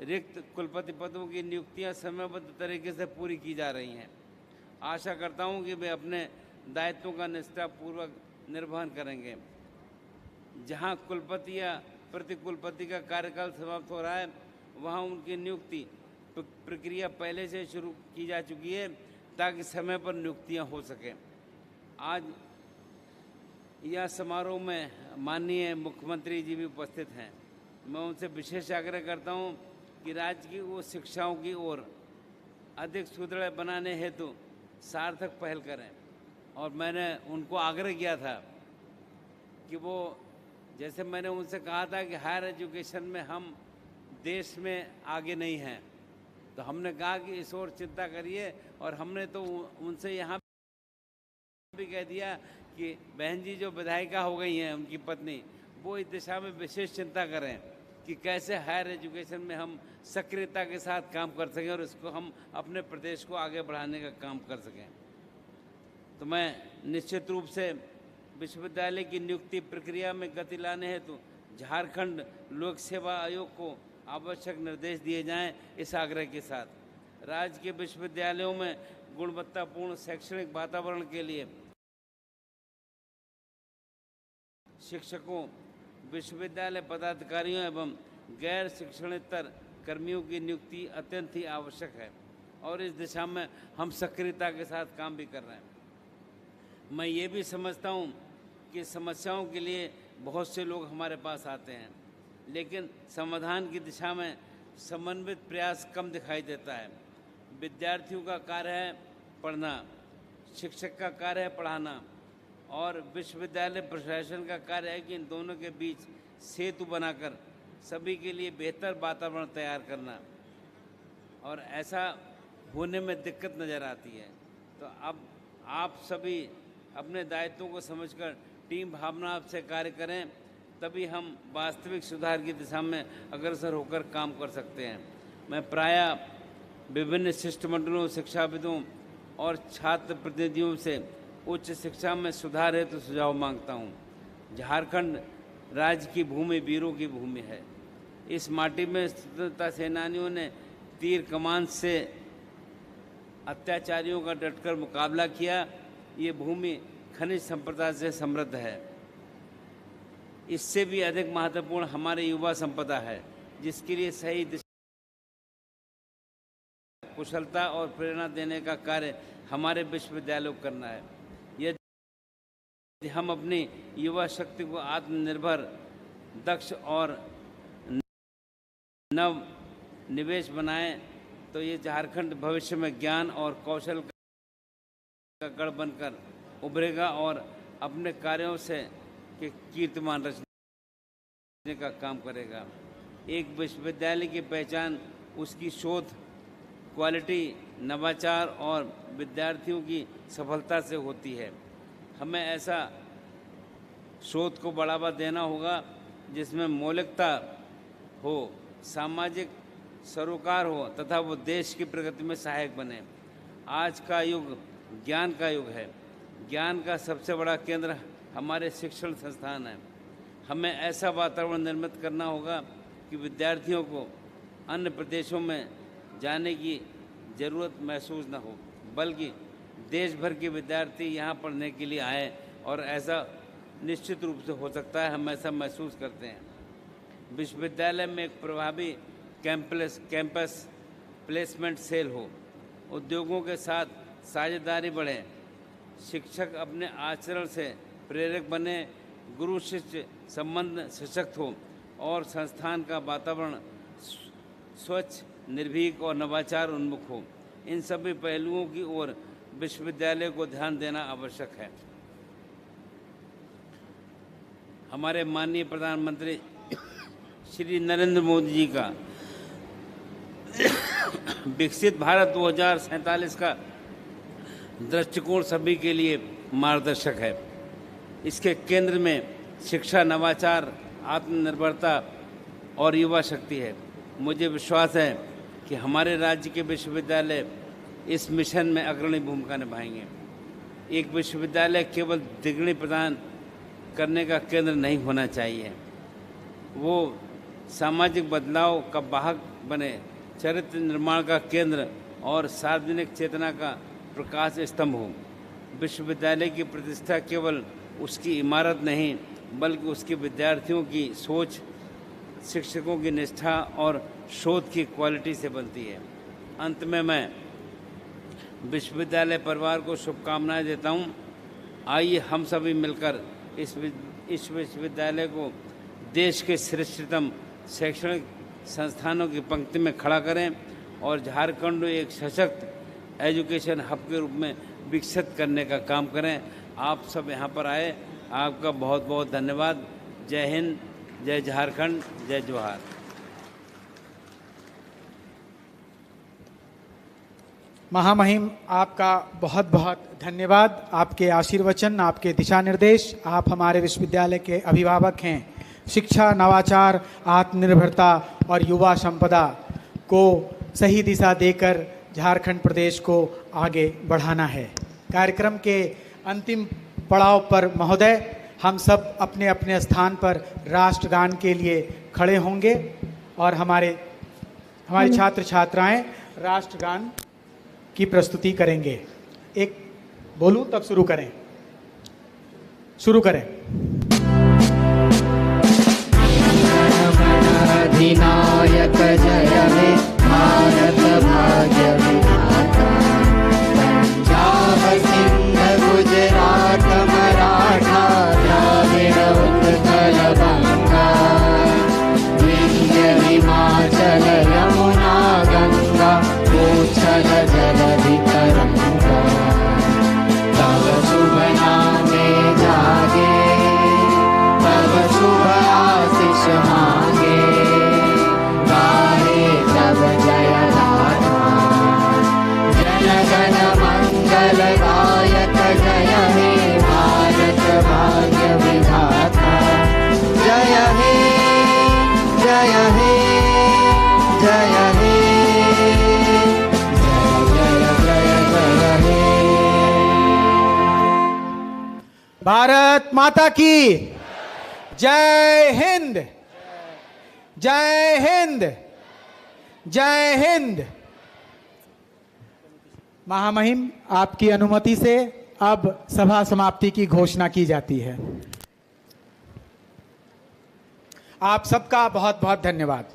रिक्त कुलपति पदों की नियुक्तियाँ समयबद्ध तरीके से पूरी की जा रही हैं। आशा करता हूँ कि वे अपने दायित्वों का निष्ठापूर्वक निर्वहन करेंगे। जहाँ कुलपति या प्रतिकुलपति का कार्यकाल समाप्त हो रहा है वहाँ उनकी नियुक्ति प्रक्रिया पहले से शुरू की जा चुकी है ताकि समय पर नियुक्तियां हो सकें। आज यह समारोह में माननीय मुख्यमंत्री जी भी उपस्थित हैं। मैं उनसे विशेष आग्रह करता हूं कि राज्य की वो शिक्षाओं की ओर अधिक सुदृढ़ बनाने हेतु सार्थक पहल करें। और मैंने उनको आग्रह किया था कि वो, जैसे मैंने उनसे कहा था कि हायर एजुकेशन में हम देश में आगे नहीं हैं, तो हमने कहा कि इस ओर चिंता करिए। और हमने तो उनसे यहाँ भी कह दिया कि बहन जी जो विधायिका हो गई हैं, उनकी पत्नी, वो इस दिशा में विशेष चिंता करें कि कैसे हायर एजुकेशन में हम सक्रियता के साथ काम कर सकें और इसको हम अपने प्रदेश को आगे बढ़ाने का काम कर सकें। तो मैं निश्चित रूप से विश्वविद्यालय की नियुक्ति प्रक्रिया में गति लाने हेतु झारखंड लोक सेवा आयोग को आवश्यक निर्देश दिए जाएं, इस आग्रह के साथ राज्य के विश्वविद्यालयों में गुणवत्तापूर्ण शैक्षणिक वातावरण के लिए शिक्षकों, विश्वविद्यालय पदाधिकारियों एवं गैर शिक्षणेतर कर्मियों की नियुक्ति अत्यंत ही आवश्यक है और इस दिशा में हम सक्रियता के साथ काम भी कर रहे हैं। मैं ये भी समझता हूँ कि समस्याओं के लिए बहुत से लोग हमारे पास आते हैं, लेकिन समाधान की दिशा में समन्वित प्रयास कम दिखाई देता है। विद्यार्थियों का कार्य है पढ़ना, शिक्षक का कार्य है पढ़ाना और विश्वविद्यालय प्रशासन का कार्य है कि इन दोनों के बीच सेतु बनाकर सभी के लिए बेहतर वातावरण तैयार करना। और ऐसा होने में दिक्कत नज़र आती है। तो अब आप सभी अपने दायित्वों को समझकर टीम भावना से कार्य करें, तभी हम वास्तविक सुधार की दिशा में अग्रसर होकर काम कर सकते हैं। मैं प्रायः विभिन्न शिष्टमंडलों, शिक्षाविदों और छात्र प्रतिनिधियों से उच्च शिक्षा में सुधार हेतु तो सुझाव मांगता हूँ। झारखंड राज्य की भूमि वीरों की भूमि है। इस माटी में स्वतंत्रता सेनानियों ने तीर कमान से अत्याचारियों का डटकर मुकाबला किया। ये भूमि खनिज संपदा से समृद्ध है। इससे भी अधिक महत्वपूर्ण हमारे युवा संपदा है, जिसके लिए सही दिशा, कुशलता और प्रेरणा देने का कार्य हमारे विश्वविद्यालयों को करना है। यदि हम अपनी युवा शक्ति को आत्मनिर्भर दक्ष और नव निवेश बनाएं तो ये झारखंड भविष्य में ज्ञान और कौशल का गढ़ बनकर उभरेगा और अपने कार्यों से के कीर्तिमान रचने का काम करेगा। एक विश्वविद्यालय की पहचान उसकी शोध, क्वालिटी, नवाचार और विद्यार्थियों की सफलता से होती है। हमें ऐसा शोध को बढ़ावा देना होगा जिसमें मौलिकता हो, सामाजिक सरोकार हो तथा वो देश की प्रगति में सहायक बने। आज का युग ज्ञान का युग है। ज्ञान का सबसे बड़ा केंद्र हमारे शिक्षण संस्थान है। हमें ऐसा वातावरण निर्मित करना होगा कि विद्यार्थियों को अन्य प्रदेशों में जाने की ज़रूरत महसूस न हो, बल्कि देश भर के विद्यार्थी यहाँ पढ़ने के लिए आए, और ऐसा निश्चित रूप से हो सकता है। हम ऐसा महसूस करते हैं। विश्वविद्यालय में एक प्रभावी कैंपस प्लेसमेंट सेल हो, उद्योगों के साथ साझेदारी बढ़े, शिक्षक अपने आचरण से प्रेरक बने, गुरु शिष्य संबंध सशक्त हो और संस्थान का वातावरण स्वच्छ, निर्भीक और नवाचार उन्मुख हो। इन सभी पहलुओं की ओर विश्वविद्यालय को ध्यान देना आवश्यक है। हमारे माननीय प्रधानमंत्री श्री नरेंद्र मोदी जी का विकसित भारत 2047 का दृष्टिकोण सभी के लिए मार्गदर्शक है। इसके केंद्र में शिक्षा, नवाचार, आत्मनिर्भरता और युवा शक्ति है। मुझे विश्वास है कि हमारे राज्य के विश्वविद्यालय इस मिशन में अग्रणी भूमिका निभाएंगे। एक विश्वविद्यालय केवल डिग्री प्रदान करने का केंद्र नहीं होना चाहिए, वो सामाजिक बदलाव का वाहक बने, चरित्र निर्माण का केंद्र और सार्वजनिक चेतना का प्रकाश स्तंभ हो। विश्वविद्यालय की प्रतिष्ठा केवल उसकी इमारत नहीं, बल्कि उसके विद्यार्थियों की सोच, शिक्षकों की निष्ठा और शोध की क्वालिटी से बनती है। अंत में मैं विश्वविद्यालय परिवार को शुभकामनाएं देता हूं। आइए हम सभी मिलकर इस विश्वविद्यालय को देश के श्रेष्ठतम शैक्षणिक संस्थानों की पंक्ति में खड़ा करें और झारखंड को एक सशक्त एजुकेशन हब के रूप में विकसित करने का काम करें। आप सब यहाँ पर आए, आपका बहुत बहुत धन्यवाद। जय हिंद, जय झारखंड, जय जोहार। महामहिम, आपका बहुत बहुत धन्यवाद। आपके आशीर्वचन, आपके दिशा निर्देश, आप हमारे विश्वविद्यालय के अभिभावक हैं। शिक्षा, नवाचार, आत्मनिर्भरता और युवा संपदा को सही दिशा देकर झारखंड प्रदेश को आगे बढ़ाना है। कार्यक्रम के अंतिम पड़ाव पर महोदय, हम सब अपने अपने स्थान पर राष्ट्रगान के लिए खड़े होंगे और हमारी छात्र छात्राएं राष्ट्रगान की प्रस्तुति करेंगे। एक बोलूं तब शुरू करें। अधिनायक जय हे भारत भाग्य विधाता, पंजाब सिंध गुजरात मराठा द्राविड़ उत्कल बंगा, विंध्य हिमाचल यमुना गंगा, उच्छल जलधि तरंगा, तब शुभ नामे जागे, तब शुभ आशीष मांगे, गाहे तब जय गाथा, जन गण मंगल गायक जय हे भारत भाग्य विधाता, जय हे जय हे जय हे, भारत माता की जय हिंद, जय हिंद, जय हिंद। महामहिम, आपकी अनुमति से अब सभा समाप्ति की घोषणा की जाती है। आप सबका बहुत बहुत धन्यवाद।